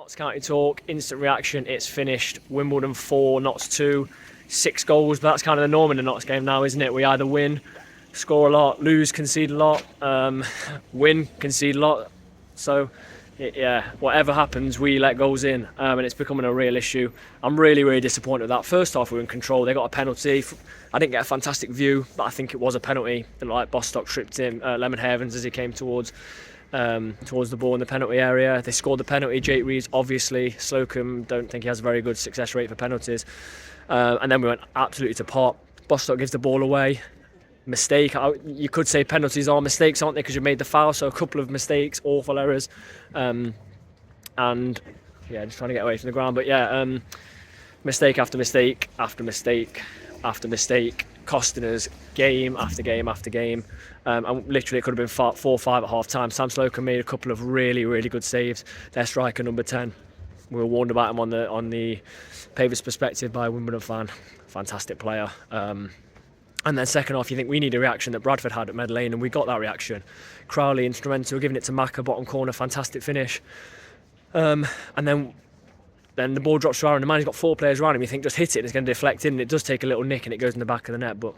Notts County Talk, instant reaction, it's finished. Wimbledon 4, Notts 2, 6 goals, but that's kind of the norm in the Notts game now, isn't it? We either win, score a lot, lose, concede a lot, win, concede a lot. So, yeah, whatever happens, we let goals in, and it's becoming a real issue. I'm really disappointed with that. First half, we were in control. They got a penalty. I didn't get a fantastic view, but I think it was a penalty. Like Bostock tripped him, Lemon Havens, as he came towards the ball in the penalty area. They scored the penalty. Jake Reeves, obviously. Slocum, don't think he has a very good success rate for penalties. And then we went absolutely to pot. Bostock gives the ball away. Mistake. You could say penalties are mistakes, aren't they? Because you made the foul. So a couple of mistakes, awful errors. And yeah, just trying to get away from the ground. But yeah, mistake after mistake after mistake after mistake, costing us game after game after game. And literally, it could have been 4-5 at half time. Sam Slocum made a couple of really good saves. Their striker, number 10. We were warned about him on the Pavers perspective by a Wimbledon fan. Fantastic player. And then second half, you think we need a reaction that Bradford had at Mead Lane, and we got that reaction. Crowley instrumental, giving it to Maka, bottom corner, fantastic finish. And then the ball drops to Aaron. The man, he's got 4 players around him. You think just hit it and it's going to deflect in. And it does take a little nick and it goes in the back of the net. But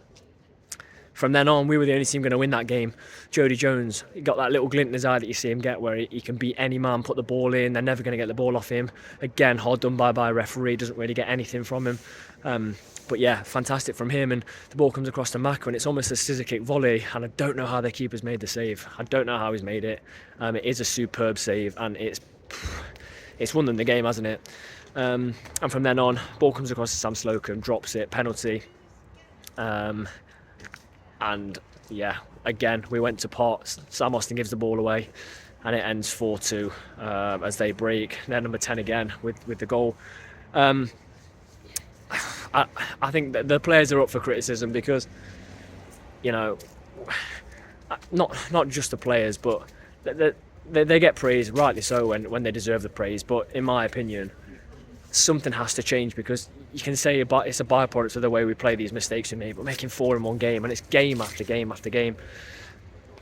from then on, we were the only team going to win that game. Jody Jones, he got that little glint in his eye that you see him get, where he can beat any man, put the ball in. They're never going to get the ball off him. Again, hard done by a referee. Doesn't really get anything from him. But yeah, fantastic from him. And the ball comes across to Maka, and it's almost a scissor kick volley. And I don't know how their keeper's made the save. I don't know how he's made it. It is a superb save, and it's won them the game, hasn't it? And from then on, ball comes across to Sam Slocum, drops it, penalty. And yeah, again, we went to pot. Sam Austin gives the ball away, and it ends 4-2 as they break. They're number 10 again with the goal. I think that the players are up for criticism because, you know, not just the players, but they get praise, rightly so, when they deserve the praise. But in my opinion, something has to change, because you can say it's a byproduct of the way we play these mistakes we made, but making 4 in one game, and it's game after game after game.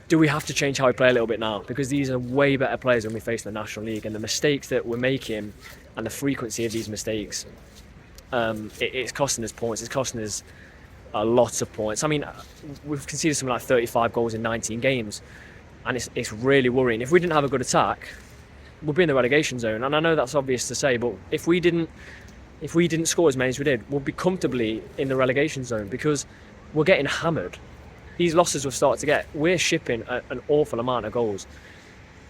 Do we have to change how we play a little bit now? Because these are way better players when we face the National League, and the mistakes that we're making and the frequency of these mistakes, it's costing us points. It's costing us a lot of points. I mean, we've conceded something like 35 goals in 19 games, and it's really worrying. If we didn't have a good attack, we'd be in the relegation zone. And I know that's obvious to say, but if we didn't score as many as we did, we'll be comfortably in the relegation zone, because we're getting hammered. These losses we've started to get, we're shipping an awful amount of goals.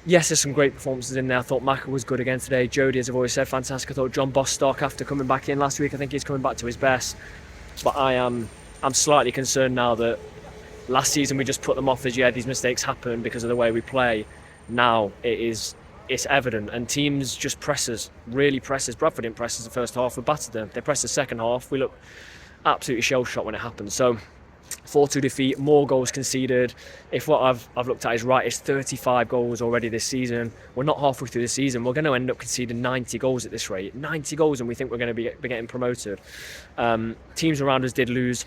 Yes, there's some great performances in there. I thought Maka was good again today. Jody, as I've always said, fantastic. I thought John Bostock, after coming back in last week, I think he's coming back to his best. But I'm slightly concerned now that last season we just put them off as, yeah, these mistakes happen because of the way we play. Now it's evident, and teams just press us, really press us. Bradford didn't press us the first half, we battered them. They pressed the second half, we look absolutely shell-shocked when it happens. So 4-2 defeat, more goals conceded. If what I've looked at is right, it's 35 goals already this season. We're not halfway through the season. We're going to end up conceding 90 goals at this rate. 90 goals, and we think we're going to be getting promoted. Teams around us did lose.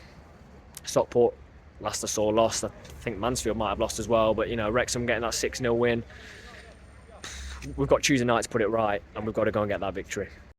Stockport, last I saw, lost. I think Mansfield might have lost as well. But, you know, Wrexham getting that 6-0 win. We've got Tuesday night to put it right, and we've got to go and get that victory.